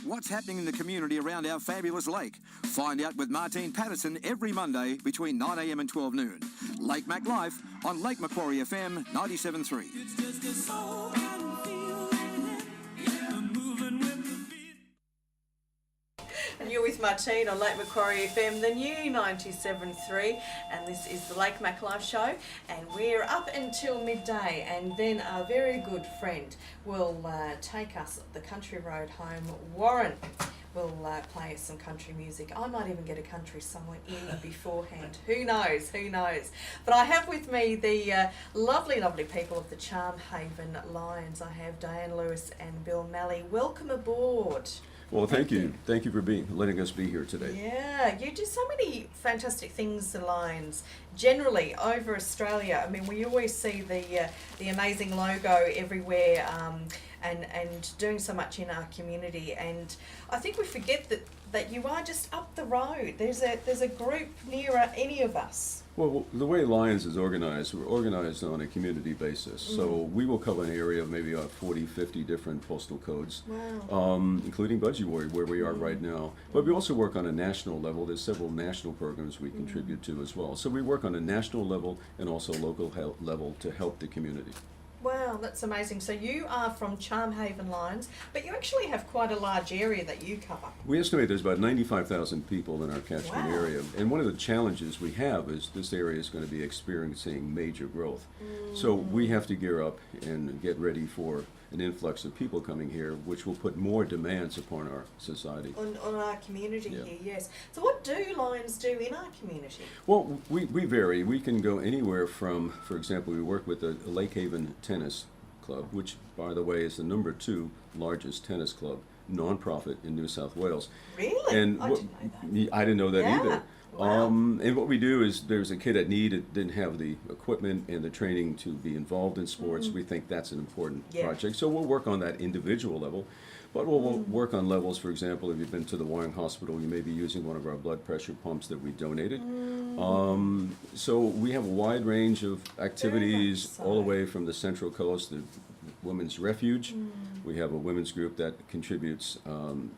What's happening in the community around our fabulous lake? Find out with Martine Patterson every Monday between 9 a.m. and 12 noon. Lake Mac Life on Lake Macquarie FM 97.3. It's just a soul kind of feeling, yeah, moving with the beat. And you're with Martine on Lake Macquarie FM, the new 97.3, and this is the Lake Mac Live Show, and we're up until midday, and then our very good friend will take us up the country road home. Warren will play us some country music. I might even get a country song in beforehand. Who knows? Who knows? But I have with me the lovely, lovely people of the Charmhaven Lions. I have Dianne Lewis and Bill Mallie. Welcome aboard. Well, thank you. Thank you for letting us be here today. Yeah, you do so many fantastic things, the Lions, generally over Australia. I mean, we always see the amazing logo everywhere, and doing so much in our community. And I think we forget that you are just up the road. There's a group nearer any of us. Well, the way Lions is organized, we're organized on a community basis. So we will cover an area of maybe 40, 50 different postal codes, Wow. Including Budgewoi, where we are right now. But we also work on a national level. There's several national programs we contribute to as well. So we work on a national level and also local level to help the community. Wow, that's amazing. So you are from Charmhaven Lions, but you actually have quite a large area that you cover. We estimate there's about 95,000 people in our catchment Wow. area. And one of the challenges we have is this area is going to be experiencing major growth. So we have to gear up and get ready for an influx of people coming here, which will put more demands upon our society. On our community Yeah. here, yes. So what do Lions do in our community? Well, we vary. We can go anywhere from, for example, we work with the Lake Haven Tennis Club, which, by the way, is the #2 largest tennis club, nonprofit in New South Wales. Really? And I didn't know that. I didn't know that Yeah. either. Wow. And what we do is there's a kid at need that didn't have the equipment and the training to be involved in sports. We think that's an important Yeah. project. So we'll work on that individual level. But we'll work on levels, for example, if you've been to the Wyong Hospital, you may be using one of our blood pressure pumps that we donated. So we have a wide range of activities so. all the way from the Central Coast, the Women's Refuge. We have a women's group that contributes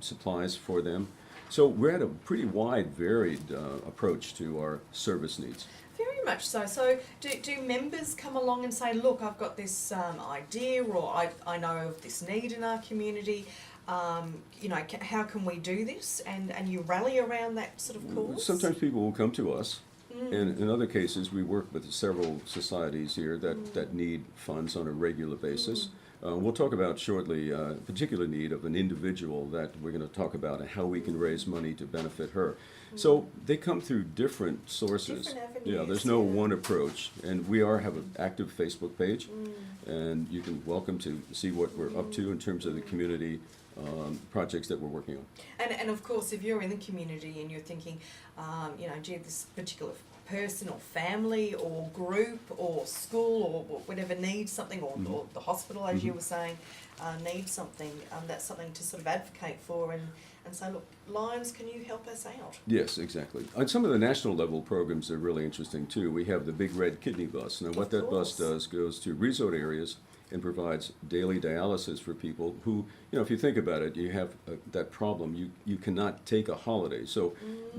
supplies for them. So we're at a pretty wide, varied approach to our service needs. Very much so. So do members come along and say, look, I've got this idea, or I know of this need in our community, how can we do this? And you rally around that sort of cause? Sometimes people will come to us. And in other cases, we work with several societies here that need funds on a regular basis. We'll talk about shortly a particular need of an individual that we're going to talk about and how we can raise money to benefit her. So they come through different sources. Different avenues, Yeah, there's no yeah. one approach. And we have an active Facebook page, and you can welcome to see what we're up to in terms of the community projects that we're working on. And of course, if you're in the community and you're thinking, gee, this particular person or family or group or school or whatever needs something, or the hospital, as you were saying, needs something, that's something to sort of advocate for and say, look, Lions, can you help us out? Yes, exactly. On some of the national level programs are really interesting too. We have the Big Red Kidney Bus. Now what that bus does goes to resort areas and provides daily dialysis for people who, if you think about it, you have that problem. You cannot take a holiday. So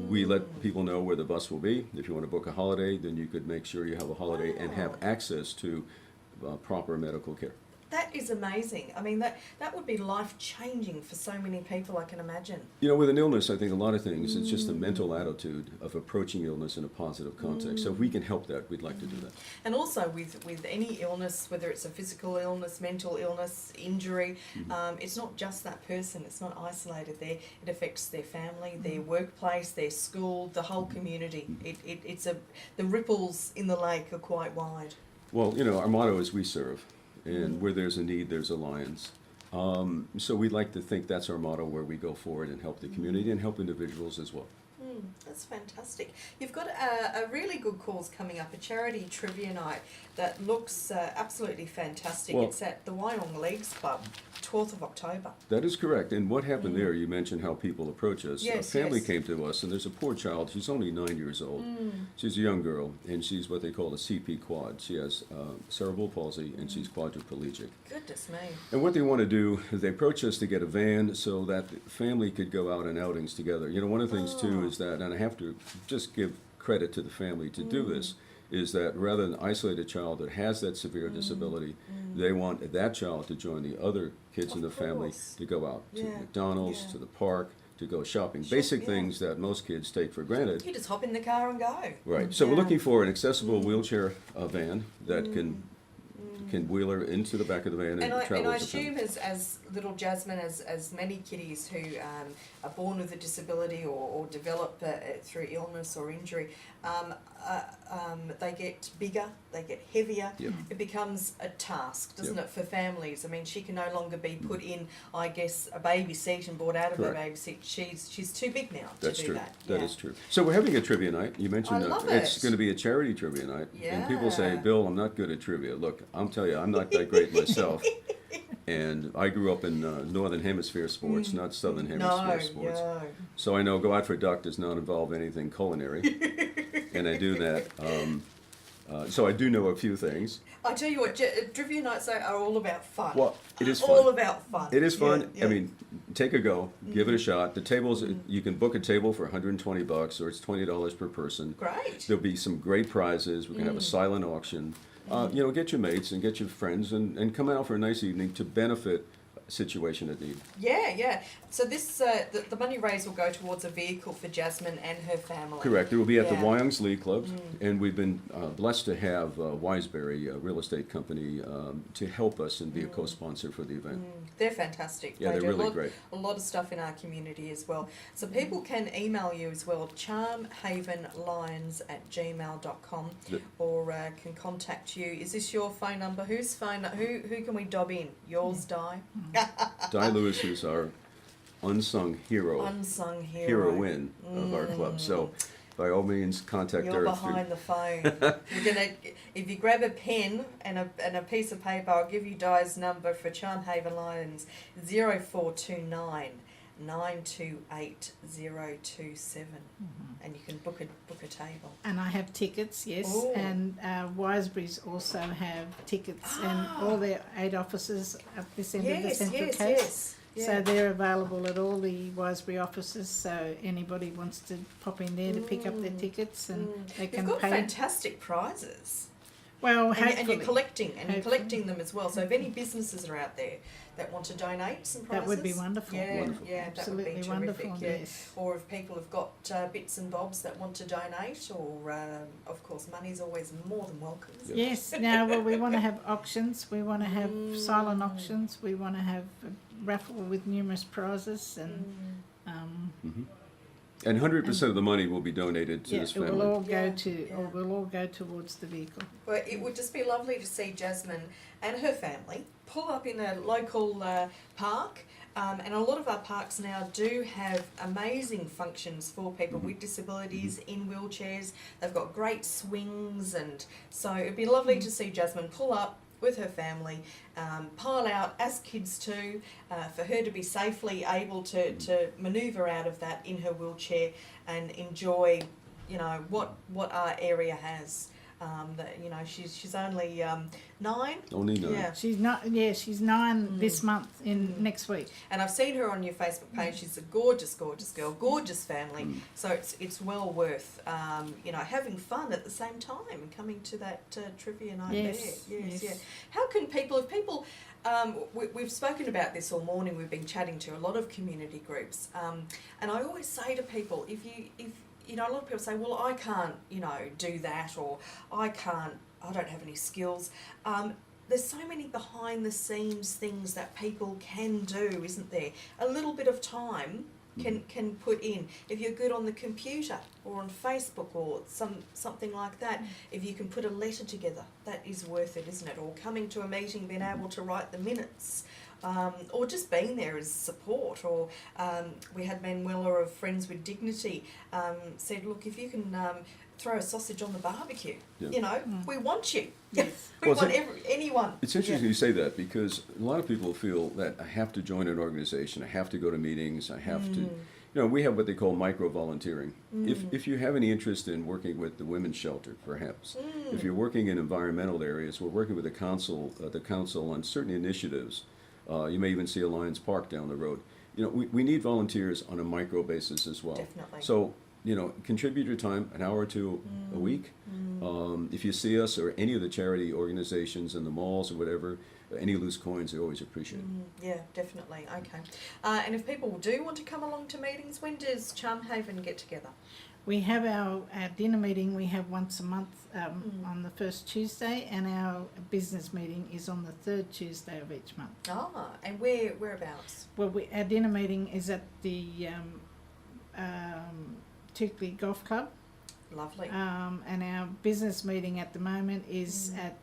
we let people know where the bus will be. If you want to book a holiday, then you could make sure you have a holiday and have access to proper medical care. That is amazing. I mean, that would be life-changing for so many people, I can imagine. With an illness, I think a lot of things, it's just a mental attitude of approaching illness in a positive context. So if we can help that, we'd like to do that. And also with any illness, whether it's a physical illness, mental illness, injury, it's not just that person. It's not isolated there. It affects their family, their workplace, their school, the whole community. The ripples in the lake are quite wide. Well, our motto is we serve. And where there's a need, there's a Lions. So we'd like to think that's our motto, where we go forward and help the community and help individuals as well. That's fantastic. You've got a really good cause coming up, a charity trivia night that looks absolutely fantastic. Well, it's at the Wyong Leagues Club, 12th of October. That is correct. And what happened there, you mentioned how people approach us. Yes, a family yes. came to us, and there's a poor child. She's only 9 years old. She's a young girl, and she's what they call a CP quad. She has cerebral palsy, and she's quadriplegic. Goodness me. And what they want to do is they approach us to get a van so that the family could go out on outings together. You know, one of the things, too, is that, and I have to just give credit to the family to do this, is that rather than isolate a child that has that severe disability, they want that child to join the other kids in the family course. to go out to Yeah, McDonald's, yeah. to the park, to go shopping. Basic yeah. things that most kids take for granted. You just hop in the car and go. Right. So we're Yeah. looking for an accessible wheelchair van that can wheel her into the back of the van and travel And I with the family. assume as little Jasmine, as many kiddies who are born with a disability or develop through illness or injury, they get bigger, they get heavier. Yep. It becomes a task, doesn't Yep. it, for families? I mean, she can no longer be put in, I guess, a baby seat and brought out of Correct. a baby seat. She's too big now That's to do true. that. That is true. So we're having a trivia night. You mentioned I love it's it. going to be a charity trivia night. And people say, Yeah. Bill, I'm not good at trivia. Look, I'll tell you, I'm not that great myself. And I grew up in Northern Hemisphere sports, not Southern Hemisphere sports. No. So I know go out for a duck does not involve anything culinary. And I do that. So I do know a few things. I tell you what, trivia nights are all about fun. Well, it is All fun. about fun. It is fun. Yeah, I yeah. mean, take a go, give it a shot. The tables, you can book a table for $120 or it's $20 per person. Great. There'll be some great prizes. We're going to have a silent auction. You know, get your mates and get your friends and come out for a nice evening to benefit a situation at need. Yeah, yeah. So this, the money raised will go towards a vehicle for Jasmine and her family. Correct. It will be at the Yeah. Wyongs League Club, and we've been blessed to have Wiseberry, a real estate company, to help us and be a co-sponsor for the event. They're fantastic. Yeah, They they're do really great. a lot of stuff in our community as well. So people can email you as well, charmhavenlions@gmail.com, The- or can contact you. Is this your phone number? Whose phone? Who can we dob in? Yours, Di? Di Lewis is our unsung hero, Unsung hero. heroine of our club. So by all means, contact You're her. behind the phone. We're gonna, if you grab a pen and a piece of paper, I'll give you Di's number for Charmhaven Lions, 0429 928 027, and you can book a table. And I have tickets, yes. Ooh. And Wiseberries also have tickets, and all their 8 offices up this end of the Central Coast. yes. So they're available at all the Wiseberry offices. So anybody wants to pop in there to pick up their tickets, and they You've can got pay. fantastic prizes. Well, And hopefully you're collecting, and you're Hopefully. collecting them as well. So if any businesses are out there that want to donate some prizes, That would be wonderful. Yeah, Wonderful. yeah, Absolutely that would be wonderful, terrific. Yeah. yes. Or if people have got bits and bobs that want to donate, or of course, money's always more than welcome. isn't it? Yes. Now, well, we want to have auctions. We want to have silent auctions. We want to have a raffle with numerous prizes, and And 100% of the money will be donated to yeah, this it will family. all go Yeah, to, yeah. or will all go towards the vehicle. But it would just be lovely to see Jasmine and her family pull up in a local park. And a lot of our parks now do have amazing functions for people with disabilities in wheelchairs. They've got great swings, and so it'd be lovely to see Jasmine pull up with her family, pile out as kids too, for her to be safely able to manoeuvre out of that in her wheelchair and enjoy, you know, what our area has. That, you know, she's only 9. Only 9. Yeah. She's not. Yeah, she's 9 this month. Next week. And I've seen her on your Facebook page. She's a gorgeous, gorgeous girl, gorgeous family. So it's well worth, you know, having fun at the same time and coming to that trivia night Yes, there. Yes, yes. yeah. How can people, if people, we've spoken about this all morning. We've been chatting to a lot of community groups, and I always say to people, if you know, a lot of people say, well, I can't, you know, do that, or I don't have any skills. There's so many behind the scenes things that people can do, isn't there? A little bit of time can put in. If you're good on the computer or on Facebook or something like that, if you can put a letter together, that is worth it, isn't it? Or coming to a meeting, being able to write the minutes or just being there as support. Or we had Manuela of Friends with Dignity said, look, if you can throw a sausage on the barbecue, you know, we want you. Yes. We Well, want anyone. It's interesting you say that, because a lot of people feel that I have to join an organization, I have to go to meetings, I have to, you know, we have what they call micro-volunteering. If you have any interest in working with the women's shelter, perhaps, if you're working in environmental areas, we're working with the council on certain initiatives. You may even see a Lions Park down the road. You know, we need volunteers on a micro basis as well. Definitely. So, you know, contribute your time, an hour or two a week. If you see us or any of the charity organizations in the malls or whatever, any loose coins, they always appreciate it. Yeah, definitely. Okay. And if people do want to come along to meetings, when does Charmhaven get together? We have our dinner meeting, we have once a month on the first Tuesday, and our business meeting is on the third Tuesday of each month. Ah, and whereabouts? Well, our dinner meeting is at the Tukley Golf Club. Lovely. And our business meeting at the moment is at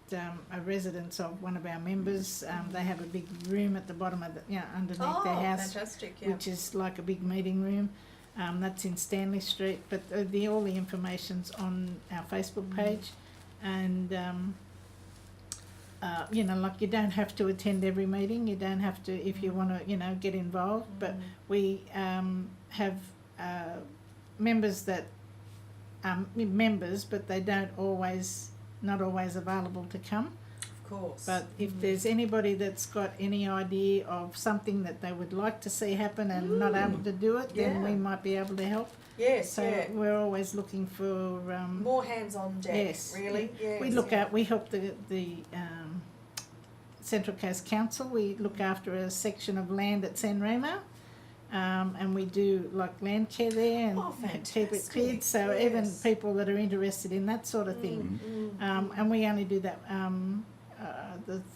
a residence of one of our members. They have a big room at the bottom of underneath their house, Fantastic, yeah. which is like a big meeting room. That's in Stanley Street, but all the information's on our Facebook page, and you know, like, you don't have to attend every meeting. You don't have to if you want to, you know, get involved. But we have members that members, but they not always available to come. Of course. But if there's anybody that's got any idea of something that they would like to see happen and not able to do it, then we might be able to help. Yes, So we're always looking for more hands on deck. yes, Really. Yes, we help the Central Coast Council. We look after a section of land at San Remo. And we do like land care there and keep it cleared. So even people that are interested in that sort of thing, and we only do that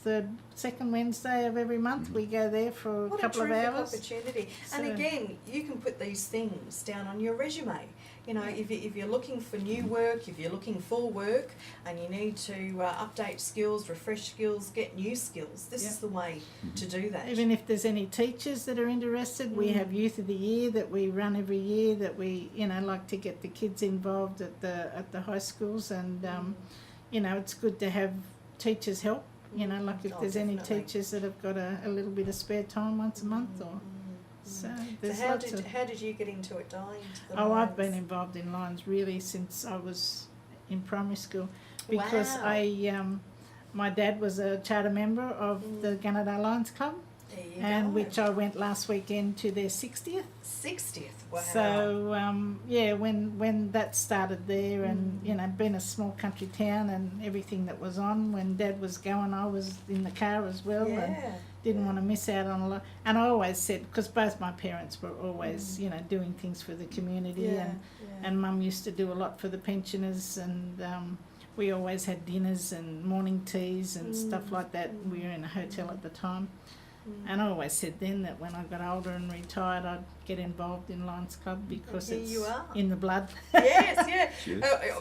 the second Wednesday of every month. We go there for a couple of hours. Opportunity. So, and again, you can put these things down on your resume. You know, if you're looking for new work, if you're looking for work, and you need to update skills, refresh skills, get new skills, this is the way to do that. Even if there's any teachers that are interested, we have Youth of the Year that we run every year. That we, you know, like to get the kids involved at the high schools, and you know, it's good to have teachers help. You know, like if there's any teachers that have got a little bit of spare time once a month, or so there's lots of. How did you get into it, Dianne? I've been involved in Lions really since I was in primary school, because my dad was a charter member of the Gunnedah Lions Club, and which I went last weekend to their 60th. 60th, wow. So when that started there, and you know, being a small country town and everything that was on when Dad was going, I was in the car as well, and didn't want to miss out on a lot. And I always said, because both my parents were always you know, doing things for the community, and Mum used to do a lot for the pensioners, and we always had dinners and morning teas and stuff like that. We were in a hotel at the time. And I always said then that when I got older and retired, I'd get involved in Lions Club, because it's in the blood. Yes,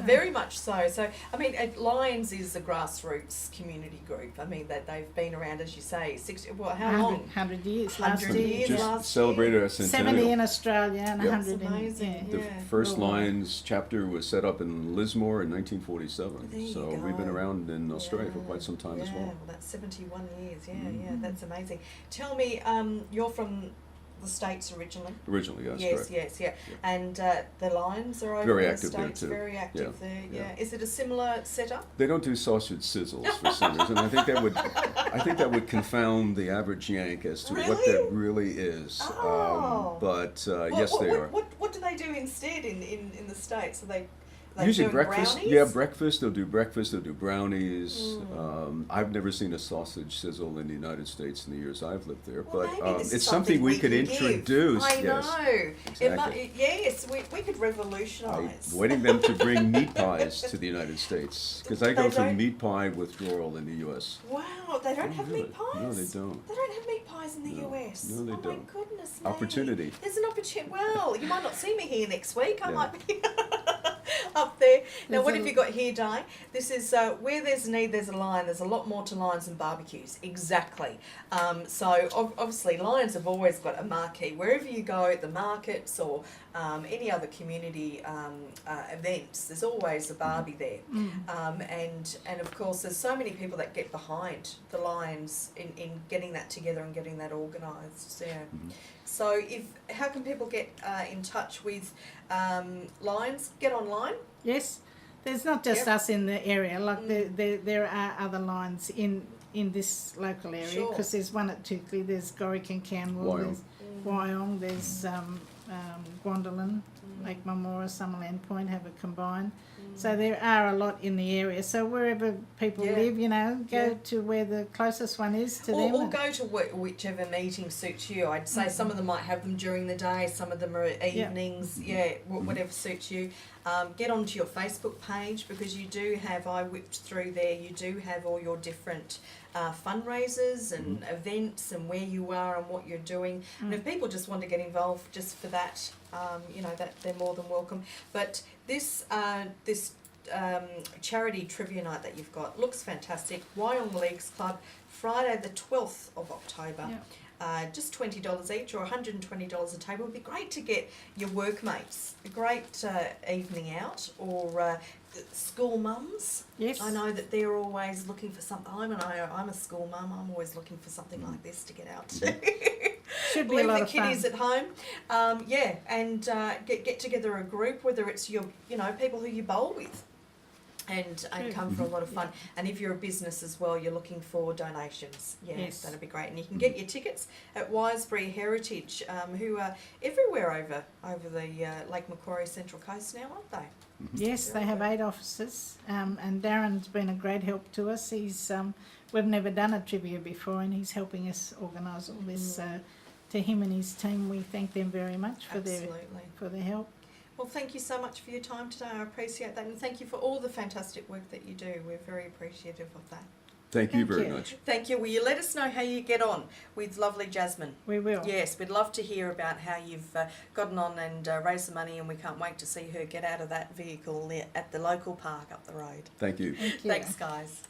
very much so. So, I mean, Lions is a grassroots community group. I mean, that they've been around, as you say, 60. Well, how long? 100 years. 100 years. Just celebrated our centennial. 70 in Australia and 100 in amazing. The first Lions chapter was set up in Lismore in 1947. So we've been around in Australia for quite some time as well. Well, that's 71 years. That's amazing. Tell me, you're from the States originally? Originally, yes, correct. Yes. And the Lions are over Very in the active there States, too. very active there. Yeah. Is it a similar setup? They don't do sausage sizzles for some reason. I think that would confound the average Yank as to what that really is. Yes, they are. What do they do instead in the States? Are they usually doing breakfast. brownies? Yeah, breakfast. They'll do breakfast. They'll do brownies. I've never seen a sausage sizzle in the United States in the years I've lived there, Well, but maybe this is it's something we could can give. introduce. I yes, know. exactly. Yes, we could revolutionise. I'm waiting them to bring meat pies to the United States, because I go They through don't- meat pie withdrawal in the U.S. Wow, they don't have meat pies? No, they don't. They don't have meat pies in the No. US? No, they oh don't. my goodness me. Opportunity. There's an opportunity. Well, you might not see me here next week. I Yeah. might be... up there. Now, There's what a- have you got here, Di? This is where there's a need, there's a lion. There's a lot more to lions than barbecues. Exactly. So obviously, lions have always got a marquee. Wherever you go, at the markets or any other community events, there's always a barbie there. And of course, there's so many people that get behind the Lions in getting that together and getting that organised. Yeah. So, how can people get in touch with Lions? Get online. Yes, there's not just us in the area. Like there are other lines in this local area, because there's one at Tukley, there's Gorick and Canwell, there's Wyong, there's Gwandolin, Lake Marmora, Summerland Point have a combined. So there are a lot in the area. So wherever people live, go to where the closest one is to them. Or go to whichever meeting suits you. I'd say some of them might have them during the day, some of them are evenings, whatever suits you. Get onto your Facebook page, because you do have, I whipped through there, you do have all your different fundraisers and events and where you are and what you're doing. And if people just want to get involved just for that, that they're more than welcome. But this charity trivia night that you've got looks fantastic. Wyong Leagues Club, Friday the 12th of October. Just $20 each or $120 a table. It would be great to get your workmates a great evening out, or school mums. Yes. I know that they're always looking for something. I'm a school mum. I'm always looking for something like this to get out to. Should be Leave a lot the of fun. kiddies at home, and get together a group, whether it's your people who you bowl with, and come for a lot of fun. And if you're a business as well, you're looking for donations. Yes, that'd be great. And you can get your tickets at Wisebury Heritage, who are everywhere over the Lake Macquarie Central Coast now, aren't they? Yes, they have 8 offices, and Darren's been a great help to us. He's we've never done a trivia before, and he's helping us organise all this. To him and his team, we thank them very much for their help. Well, thank you so much for your time today. I appreciate that, and thank you for all the fantastic work that you do. We're very appreciative of that. Thank you very much. Thank you. Will you let us know how you get on with lovely Jasmine? We will. Yes, we'd love to hear about how you've gotten on and raised the money, and we can't wait to see her get out of that vehicle at the local park up the road. Thank you. Thank you. Thanks, guys.